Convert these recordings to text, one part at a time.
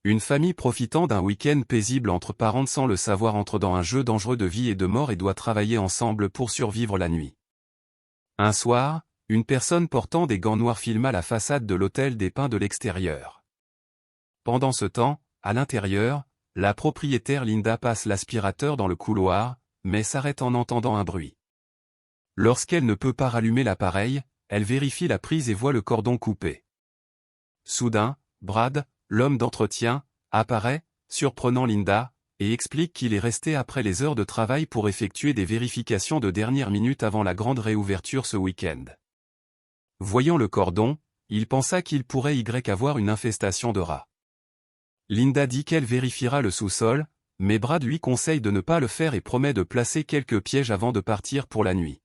Une famille profitant d'un week-end paisible entre parents sans le savoir entre dans un jeu dangereux de vie et de mort et doit travailler ensemble pour survivre la nuit. Un soir, une personne portant des gants noirs filma la façade de l'hôtel dépeint de l'extérieur. Pendant ce temps, à l'intérieur, la propriétaire Linda passe l'aspirateur dans le couloir, mais s'arrête en entendant un bruit. Lorsqu'elle ne peut pas rallumer l'appareil, elle vérifie la prise et voit le cordon coupé. Soudain, Brad, l'homme d'entretien, apparaît, surprenant Linda, et explique qu'il est resté après les heures de travail pour effectuer des vérifications de dernière minute avant la grande réouverture ce week-end. Voyant le cordon, il pensa qu'il pourrait y avoir une infestation de rats. Linda dit qu'elle vérifiera le sous-sol, mais Brad lui conseille de ne pas le faire et promet de placer quelques pièges avant de partir pour la nuit.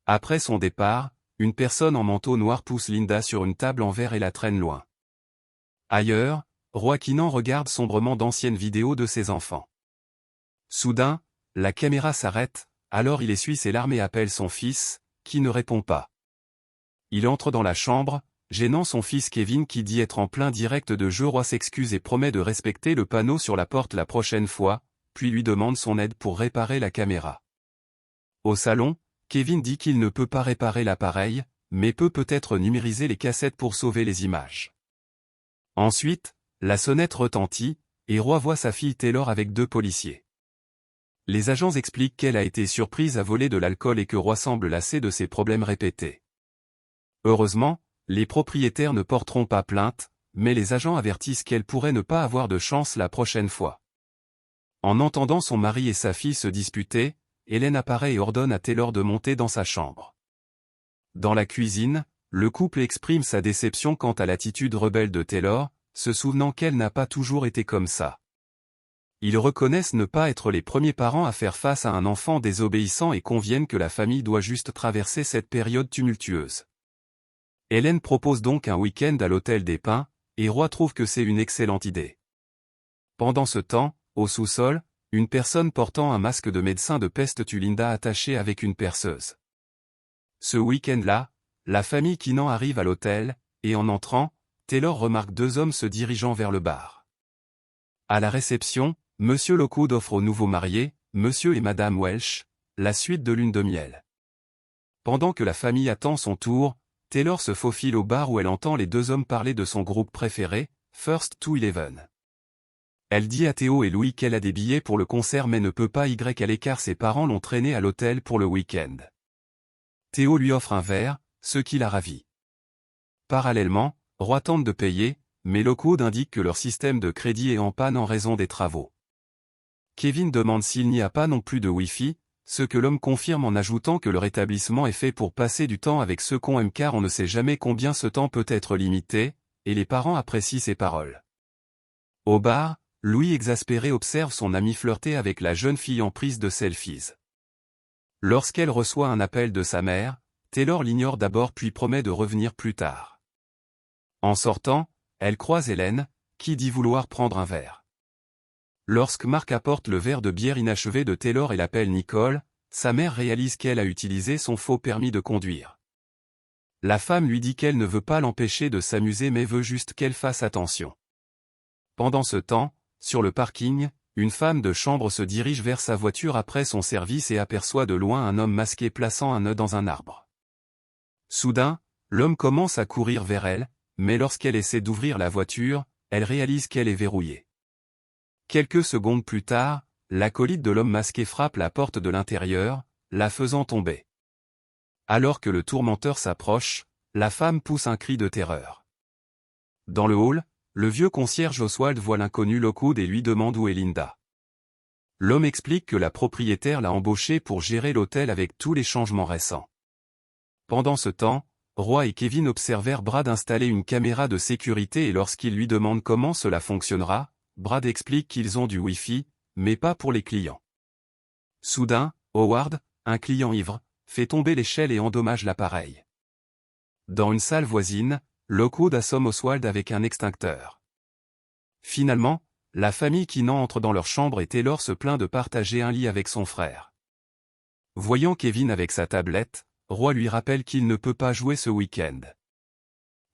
Après son départ, une personne en manteau noir pousse Linda sur une table en verre et la traîne loin. Ailleurs, Roy Kinnan regarde sombrement d'anciennes vidéos de ses enfants. Soudain, la caméra s'arrête, alors il essuie ses larmes et appelle son fils, qui ne répond pas. Il entre dans la chambre, gênant son fils Kevin qui dit être en plein direct de jeu. Roy s'excuse et promet de respecter le panneau sur la porte la prochaine fois, puis lui demande son aide pour réparer la caméra. Au salon, Kevin dit qu'il ne peut pas réparer l'appareil, mais peut-être numériser les cassettes pour sauver les images. Ensuite, la sonnette retentit, et Roy voit sa fille Taylor avec 2 policiers. Les agents expliquent qu'elle a été surprise à voler de l'alcool et que Roy semble lassé de ses problèmes répétés. Heureusement, les propriétaires ne porteront pas plainte, mais les agents avertissent qu'elle pourrait ne pas avoir de chance la prochaine fois. En entendant son mari et sa fille se disputer, Hélène apparaît et ordonne à Taylor de monter dans sa chambre. Dans la cuisine, le couple exprime sa déception quant à l'attitude rebelle de Taylor, se souvenant qu'elle n'a pas toujours été comme ça. Ils reconnaissent ne pas être les premiers parents à faire face à un enfant désobéissant et conviennent que la famille doit juste traverser cette période tumultueuse. Hélène propose donc un week-end à l'hôtel des Pins, et Roy trouve que c'est une excellente idée. Pendant ce temps, au sous-sol, une personne portant un masque de médecin de peste tue Linda attachée avec une perceuse. Ce week-end-là, la famille Kinnan arrive à l'hôtel, et en entrant, Taylor remarque 2 hommes se dirigeant vers le bar. À la réception, Monsieur Lockwood offre aux nouveaux mariés, Monsieur et Madame Welsh, la suite de lune de miel. Pendant que la famille attend son tour, Taylor se faufile au bar où elle entend les 2 hommes parler de son groupe préféré, First to Eleven. Elle dit à Théo et Louis qu'elle a des billets pour le concert mais ne peut pas à l'écart ses parents l'ont traînée à l'hôtel pour le week-end. Théo lui offre un verre, ce qui la ravit. Parallèlement, Roy tente de payer, mais Lockwood indique que leur système de crédit est en panne en raison des travaux. Kevin demande s'il n'y a pas non plus de Wi-Fi, ce que l'homme confirme en ajoutant que leur établissement est fait pour passer du temps avec ceux qu'on aime car on ne sait jamais combien ce temps peut être limité, et les parents apprécient ses paroles. Au bar, Louis exaspéré observe son ami flirter avec la jeune fille en prise de selfies. Lorsqu'elle reçoit un appel de sa mère, Taylor l'ignore d'abord puis promet de revenir plus tard. En sortant, elle croise Hélène, qui dit vouloir prendre un verre. Lorsque Mark apporte le verre de bière inachevé de Taylor et l'appelle Nicole, sa mère réalise qu'elle a utilisé son faux permis de conduire. La femme lui dit qu'elle ne veut pas l'empêcher de s'amuser mais veut juste qu'elle fasse attention. Pendant ce temps, sur le parking, une femme de chambre se dirige vers sa voiture après son service et aperçoit de loin un homme masqué plaçant un nœud dans un arbre. Soudain, l'homme commence à courir vers elle, mais lorsqu'elle essaie d'ouvrir la voiture, elle réalise qu'elle est verrouillée. Quelques secondes plus tard, l'acolyte de l'homme masqué frappe la porte de l'intérieur, la faisant tomber. Alors que le tourmenteur s'approche, la femme pousse un cri de terreur. Dans le hall, le vieux concierge Oswald voit l'inconnu Lockwood et lui demande où est Linda. L'homme explique que la propriétaire l'a embauché pour gérer l'hôtel avec tous les changements récents. Pendant ce temps, Roy et Kevin observèrent Brad installer une caméra de sécurité et lorsqu'il lui demande comment cela fonctionnera, Brad explique qu'ils ont du Wi-Fi, mais pas pour les clients. Soudain, Howard, un client ivre, fait tomber l'échelle et endommage l'appareil. Dans une salle voisine, Lockwood assomme Oswald avec un extincteur. Finalement, la famille Kinnan entre dans leur chambre et Taylor se plaint de partager un lit avec son frère. Voyant Kevin avec sa tablette, Roy lui rappelle qu'il ne peut pas jouer ce week-end.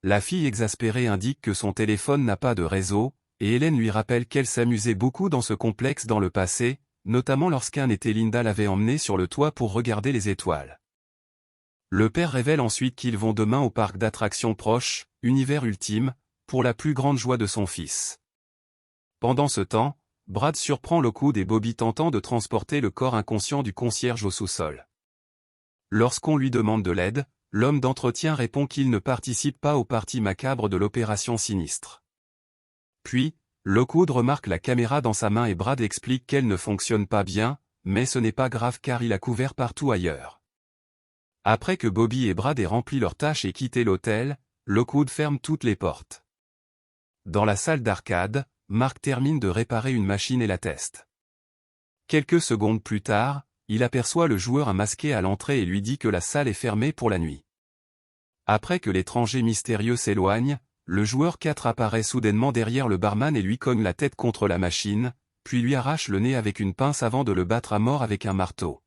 La fille exaspérée indique que son téléphone n'a pas de réseau, et Hélène lui rappelle qu'elle s'amusait beaucoup dans ce complexe dans le passé, notamment lorsqu'un été Linda l'avait emmené sur le toit pour regarder les étoiles. Le père révèle ensuite qu'ils vont demain au parc d'attractions proche, Univers Ultime, pour la plus grande joie de son fils. Pendant ce temps, Brad surprend Lockwood et Bobby tentant de transporter le corps inconscient du concierge au sous-sol. Lorsqu'on lui demande de l'aide, l'homme d'entretien répond qu'il ne participe pas aux parties macabres de l'opération sinistre. Puis, Lockwood remarque la caméra dans sa main et Brad explique qu'elle ne fonctionne pas bien, mais ce n'est pas grave car il a couvert partout ailleurs. Après que Bobby et Brad aient rempli leurs tâches et quitté l'hôtel, Lockwood ferme toutes les portes. Dans la salle d'arcade, Mark termine de réparer une machine et la teste. Quelques secondes plus tard, il aperçoit le joueur masqué à l'entrée et lui dit que la salle est fermée pour la nuit. Après que l'étranger mystérieux s'éloigne, le joueur 4 apparaît soudainement derrière le barman et lui cogne la tête contre la machine, puis lui arrache le nez avec une pince avant de le battre à mort avec un marteau.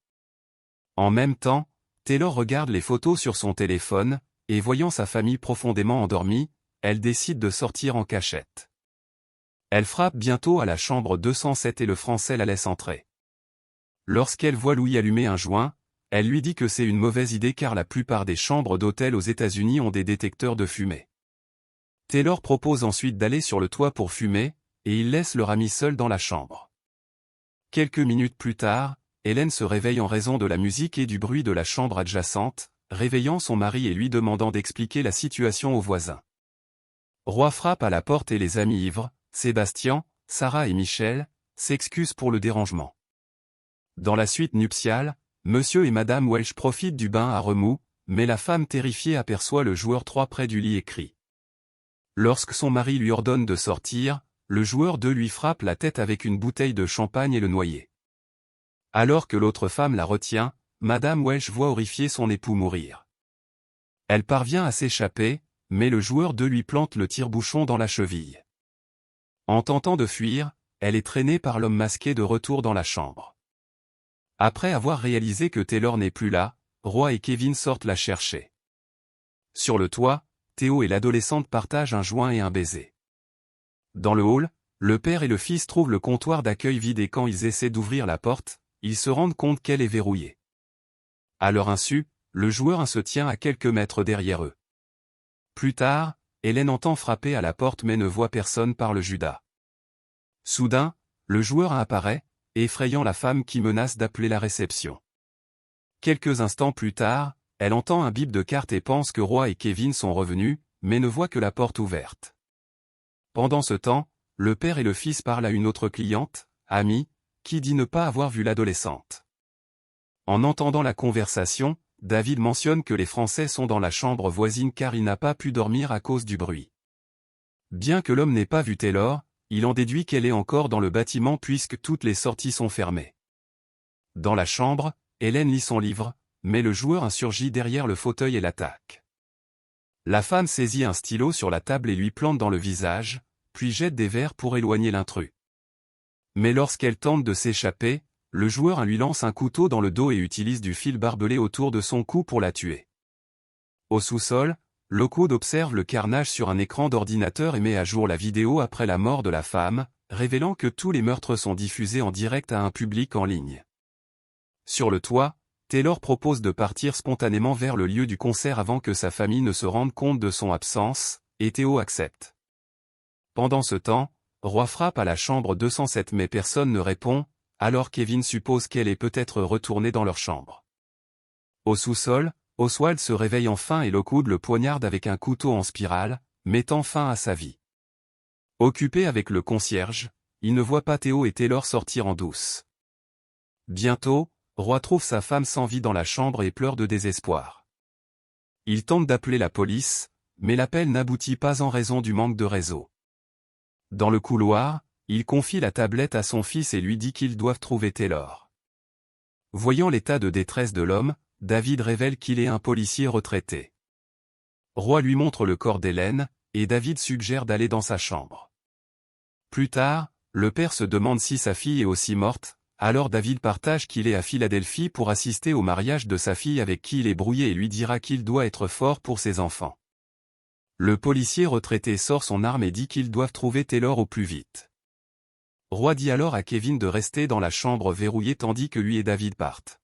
En même temps, Taylor regarde les photos sur son téléphone, et voyant sa famille profondément endormie, elle décide de sortir en cachette. Elle frappe bientôt à la chambre 207 et le Français la laisse entrer. Lorsqu'elle voit Louis allumer un joint, elle lui dit que c'est une mauvaise idée car la plupart des chambres d'hôtel aux États-Unis ont des détecteurs de fumée. Taylor propose ensuite d'aller sur le toit pour fumer, et il laisse leur ami seul dans la chambre. Quelques minutes plus tard, Hélène se réveille en raison de la musique et du bruit de la chambre adjacente, réveillant son mari et lui demandant d'expliquer la situation aux voisins. Roy frappe à la porte et les amis ivres, Sébastien, Sarah et Michel, s'excusent pour le dérangement. Dans la suite nuptiale, Monsieur et Madame Welch profitent du bain à remous, mais la femme terrifiée aperçoit le joueur 3 près du lit et crie. Lorsque son mari lui ordonne de sortir, le joueur 2 lui frappe la tête avec une bouteille de champagne et le noyer. Alors que l'autre femme la retient, Madame Welch voit horrifiée son époux mourir. Elle parvient à s'échapper, mais le joueur 2 lui plante le tire-bouchon dans la cheville. En tentant de fuir, elle est traînée par l'homme masqué de retour dans la chambre. Après avoir réalisé que Taylor n'est plus là, Roy et Kevin sortent la chercher. Sur le toit, Théo et l'adolescente partagent un joint et un baiser. Dans le hall, le père et le fils trouvent le comptoir d'accueil vide et quand ils essaient d'ouvrir la porte, ils se rendent compte qu'elle est verrouillée. À leur insu, le joueur 1 se tient à quelques mètres derrière eux. Plus tard, Hélène entend frapper à la porte mais ne voit personne par le Judas. Soudain, le joueur 1 apparaît, effrayant la femme qui menace d'appeler la réception. Quelques instants plus tard, elle entend un bip de carte et pense que Roy et Kevin sont revenus, mais ne voit que la porte ouverte. Pendant ce temps, le père et le fils parlent à une autre cliente, Amy, qui dit ne pas avoir vu l'adolescente. En entendant la conversation, David mentionne que les Français sont dans la chambre voisine car il n'a pas pu dormir à cause du bruit. Bien que l'homme n'ait pas vu Taylor, il en déduit qu'elle est encore dans le bâtiment puisque toutes les sorties sont fermées. Dans la chambre, Hélène lit son livre, mais le joueur surgit derrière le fauteuil et l'attaque. La femme saisit un stylo sur la table et lui plante dans le visage, puis jette des verres pour éloigner l'intrus. Mais lorsqu'elle tente de s'échapper, le joueur lui lance un couteau dans le dos et utilise du fil barbelé autour de son cou pour la tuer. Au sous-sol, Lockwood observe le carnage sur un écran d'ordinateur et met à jour la vidéo après la mort de la femme, révélant que tous les meurtres sont diffusés en direct à un public en ligne. Sur le toit, Taylor propose de partir spontanément vers le lieu du concert avant que sa famille ne se rende compte de son absence, et Théo accepte. Pendant ce temps, Roy frappe à la chambre 207 mais personne ne répond, alors Kevin suppose qu'elle est peut-être retournée dans leur chambre. Au sous-sol, Oswald se réveille enfin et Lockwood le poignarde avec un couteau en spirale, mettant fin à sa vie. Occupé avec le concierge, il ne voit pas Théo et Taylor sortir en douce. Bientôt, Roy trouve sa femme sans vie dans la chambre et pleure de désespoir. Il tente d'appeler la police, mais l'appel n'aboutit pas en raison du manque de réseau. Dans le couloir, il confie la tablette à son fils et lui dit qu'ils doivent trouver Taylor. Voyant l'état de détresse de l'homme, David révèle qu'il est un policier retraité. Roy lui montre le corps d'Hélène, et David suggère d'aller dans sa chambre. Plus tard, le père se demande si sa fille est aussi morte, alors David partage qu'il est à Philadelphie pour assister au mariage de sa fille avec qui il est brouillé et lui dira qu'il doit être fort pour ses enfants. Le policier retraité sort son arme et dit qu'ils doivent trouver Taylor au plus vite. Roy dit alors à Kevin de rester dans la chambre verrouillée tandis que lui et David partent.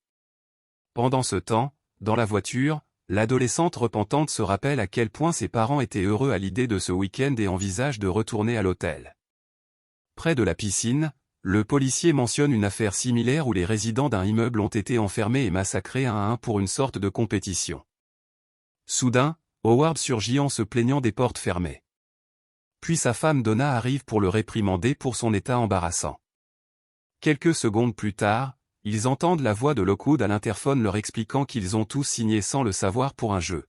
Pendant ce temps, dans la voiture, l'adolescente repentante se rappelle à quel point ses parents étaient heureux à l'idée de ce week-end et envisage de retourner à l'hôtel. Près de la piscine, le policier mentionne une affaire similaire où les résidents d'un immeuble ont été enfermés et massacrés un à un pour une sorte de compétition. Soudain, Howard surgit en se plaignant des portes fermées. Puis sa femme Donna arrive pour le réprimander pour son état embarrassant. Quelques secondes plus tard, ils entendent la voix de Lockwood à l'interphone leur expliquant qu'ils ont tous signé sans le savoir pour un jeu.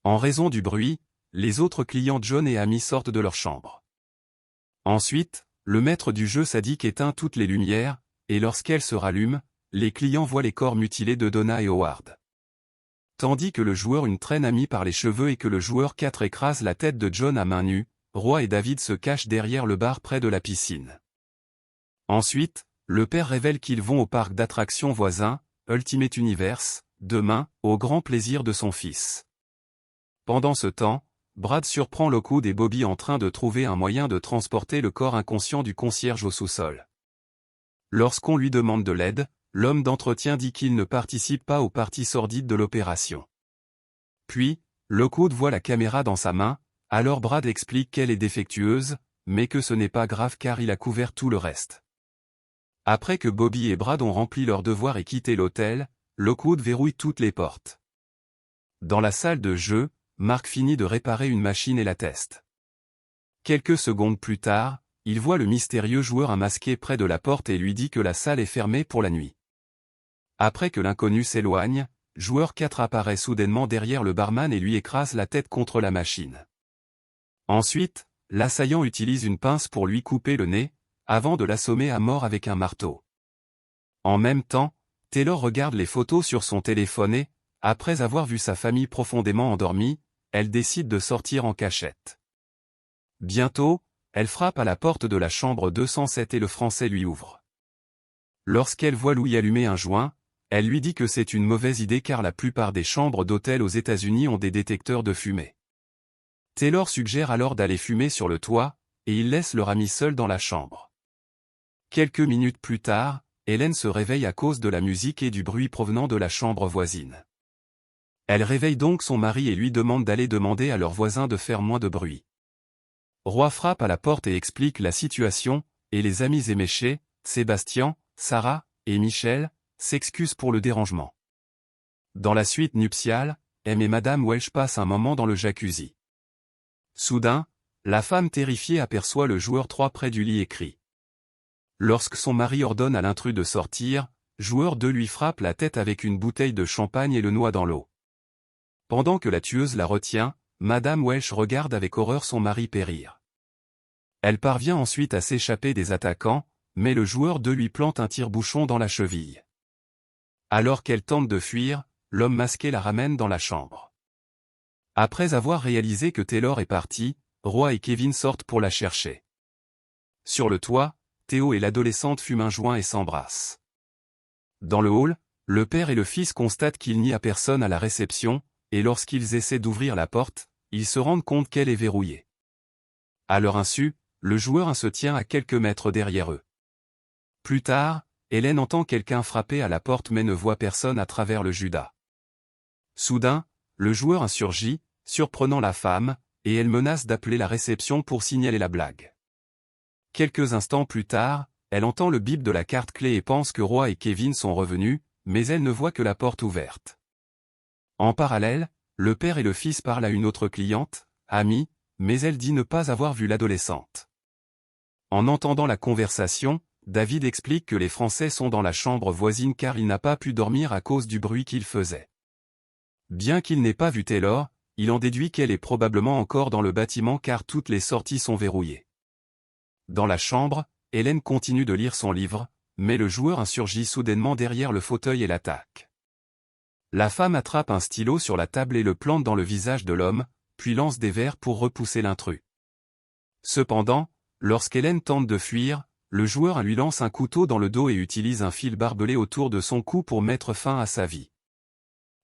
En raison du bruit, les autres clients John et Amy sortent de leur chambre. Ensuite, le maître du jeu sadique éteint toutes les lumières, et lorsqu'elles se rallument, les clients voient les corps mutilés de Donna et Howard. Tandis que le joueur 1 traîne Amy par les cheveux et que le joueur 4 écrase la tête de John à main nue, Roy et David se cachent derrière le bar près de la piscine. Ensuite, le père révèle qu'ils vont au parc d'attractions voisin, Ultimate Universe, demain, au grand plaisir de son fils. Pendant ce temps, Brad surprend Lockwood et Bobby en train de trouver un moyen de transporter le corps inconscient du concierge au sous-sol. Lorsqu'on lui demande de l'aide, l'homme d'entretien dit qu'il ne participe pas aux parties sordides de l'opération. Puis, Lockwood voit la caméra dans sa main, alors Brad explique qu'elle est défectueuse, mais que ce n'est pas grave car il a couvert tout le reste. Après que Bobby et Brad ont rempli leurs devoirs et quitté l'hôtel, Lockwood verrouille toutes les portes. Dans la salle de jeu, Mark finit de réparer une machine et la teste. Quelques secondes plus tard, il voit le mystérieux joueur masqué près de la porte et lui dit que la salle est fermée pour la nuit. Après que l'inconnu s'éloigne, joueur 4 apparaît soudainement derrière le barman et lui écrase la tête contre la machine. Ensuite, l'assaillant utilise une pince pour lui couper le nez, avant de l'assommer à mort avec un marteau. En même temps, Taylor regarde les photos sur son téléphone et, après avoir vu sa famille profondément endormie, elle décide de sortir en cachette. Bientôt, elle frappe à la porte de la chambre 207 et le Français lui ouvre. Lorsqu'elle voit Louis allumer un joint, elle lui dit que c'est une mauvaise idée car la plupart des chambres d'hôtel aux États-Unis ont des détecteurs de fumée. Taylor suggère alors d'aller fumer sur le toit, et il laisse leur ami seul dans la chambre. Quelques minutes plus tard, Hélène se réveille à cause de la musique et du bruit provenant de la chambre voisine. Elle réveille donc son mari et lui demande d'aller demander à leurs voisins de faire moins de bruit. Roy frappe à la porte et explique la situation, et les amis éméchés, Sébastien, Sarah et Michel, s'excusent pour le dérangement. Dans la suite nuptiale, M et Madame Welch passent un moment dans le jacuzzi. Soudain, la femme terrifiée aperçoit le joueur 3 près du lit et crie. Lorsque son mari ordonne à l'intrus de sortir, joueur 2 lui frappe la tête avec une bouteille de champagne et le noie dans l'eau. Pendant que la tueuse la retient, Madame Welch regarde avec horreur son mari périr. Elle parvient ensuite à s'échapper des attaquants, mais le joueur 2 lui plante un tire-bouchon dans la cheville. Alors qu'elle tente de fuir, l'homme masqué la ramène dans la chambre. Après avoir réalisé que Taylor est parti, Roy et Kevin sortent pour la chercher. Sur le toit, Théo et l'adolescente fument un joint et s'embrassent. Dans le hall, le père et le fils constatent qu'il n'y a personne à la réception, et lorsqu'ils essaient d'ouvrir la porte, ils se rendent compte qu'elle est verrouillée. À leur insu, le joueur 1 se tient à quelques mètres derrière eux. Plus tard, Hélène entend quelqu'un frapper à la porte mais ne voit personne à travers le judas. Soudain, le joueur 1 surgit, surprenant la femme, et elle menace d'appeler la réception pour signaler la blague. Quelques instants plus tard, elle entend le bip de la carte clé et pense que Roy et Kevin sont revenus, mais elle ne voit que la porte ouverte. En parallèle, le père et le fils parlent à une autre cliente, Amy, mais elle dit ne pas avoir vu l'adolescente. En entendant la conversation, David explique que les Français sont dans la chambre voisine car il n'a pas pu dormir à cause du bruit qu'il faisait. Bien qu'il n'ait pas vu Taylor, il en déduit qu'elle est probablement encore dans le bâtiment car toutes les sorties sont verrouillées. Dans la chambre, Hélène continue de lire son livre, mais le joueur 1 surgit soudainement derrière le fauteuil et l'attaque. La femme attrape un stylo sur la table et le plante dans le visage de l'homme, puis lance des verres pour repousser l'intrus. Cependant, lorsqu'Hélène tente de fuir, le joueur 1 lui lance un couteau dans le dos et utilise un fil barbelé autour de son cou pour mettre fin à sa vie.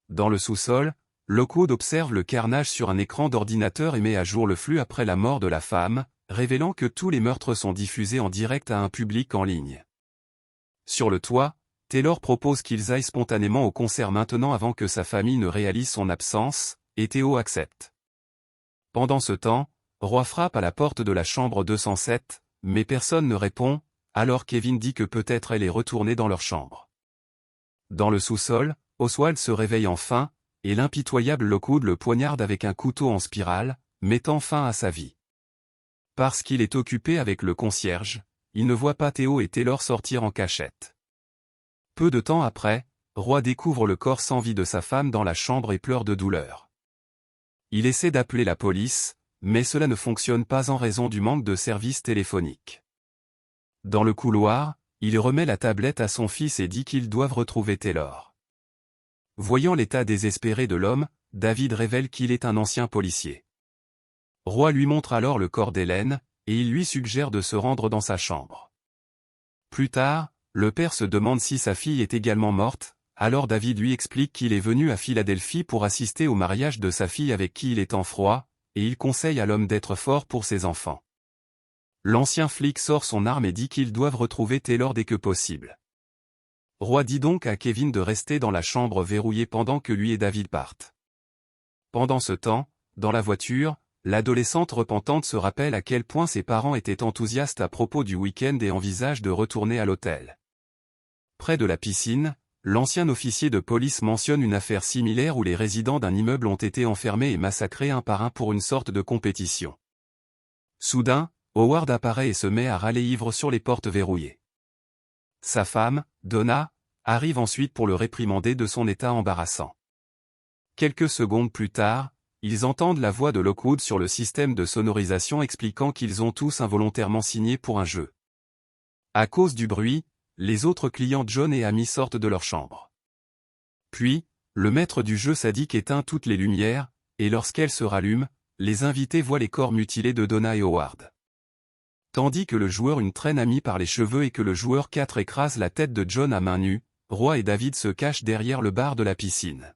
Dans le sous-sol, Lockwood observe le carnage sur un écran d'ordinateur et met à jour le flux après la mort de la femme, révélant que tous les meurtres sont diffusés en direct à un public en ligne. Sur le toit, Taylor propose qu'ils aillent spontanément au concert maintenant avant que sa famille ne réalise son absence, et Theo accepte. Pendant ce temps, Roy frappe à la porte de la chambre 207, mais personne ne répond, alors Kevin dit que peut-être elle est retournée dans leur chambre. Dans le sous-sol, Oswald se réveille enfin, et l'impitoyable Lockwood le poignarde avec un couteau en spirale, mettant fin à sa vie. Parce qu'il est occupé avec le concierge, il ne voit pas Theo et Taylor sortir en cachette. Peu de temps après, Roy découvre le corps sans vie de sa femme dans la chambre et pleure de douleur. Il essaie d'appeler la police, mais cela ne fonctionne pas en raison du manque de services téléphoniques. Dans le couloir, il remet la tablette à son fils et dit qu'ils doivent retrouver Taylor. Voyant l'état désespéré de l'homme, David révèle qu'il est un ancien policier. Roy lui montre alors le corps d'Hélène, et il lui suggère de se rendre dans sa chambre. Plus tard, le père se demande si sa fille est également morte, alors David lui explique qu'il est venu à Philadelphie pour assister au mariage de sa fille avec qui il est en froid, et il conseille à l'homme d'être fort pour ses enfants. L'ancien flic sort son arme et dit qu'ils doivent retrouver Taylor dès que possible. Roy dit donc à Kevin de rester dans la chambre verrouillée pendant que lui et David partent. Pendant ce temps, dans la voiture, l'adolescente repentante se rappelle à quel point ses parents étaient enthousiastes à propos du week-end et envisage de retourner à l'hôtel. Près de la piscine, l'ancien officier de police mentionne une affaire similaire où les résidents d'un immeuble ont été enfermés et massacrés un par un pour une sorte de compétition. Soudain, Howard apparaît et se met à râler ivre sur les portes verrouillées. Sa femme, Donna, arrive ensuite pour le réprimander de son état embarrassant. Quelques secondes plus tard, ils entendent la voix de Lockwood sur le système de sonorisation expliquant qu'ils ont tous involontairement signé pour un jeu. À cause du bruit, les autres clients John et Amy sortent de leur chambre. Puis, le maître du jeu sadique éteint toutes les lumières, et lorsqu'elles se rallument, les invités voient les corps mutilés de Donna et Howard. Tandis que le joueur 1 traîne Amy par les cheveux et que le joueur 4 écrase la tête de John à main nue, Roy et David se cachent derrière le bar de la piscine.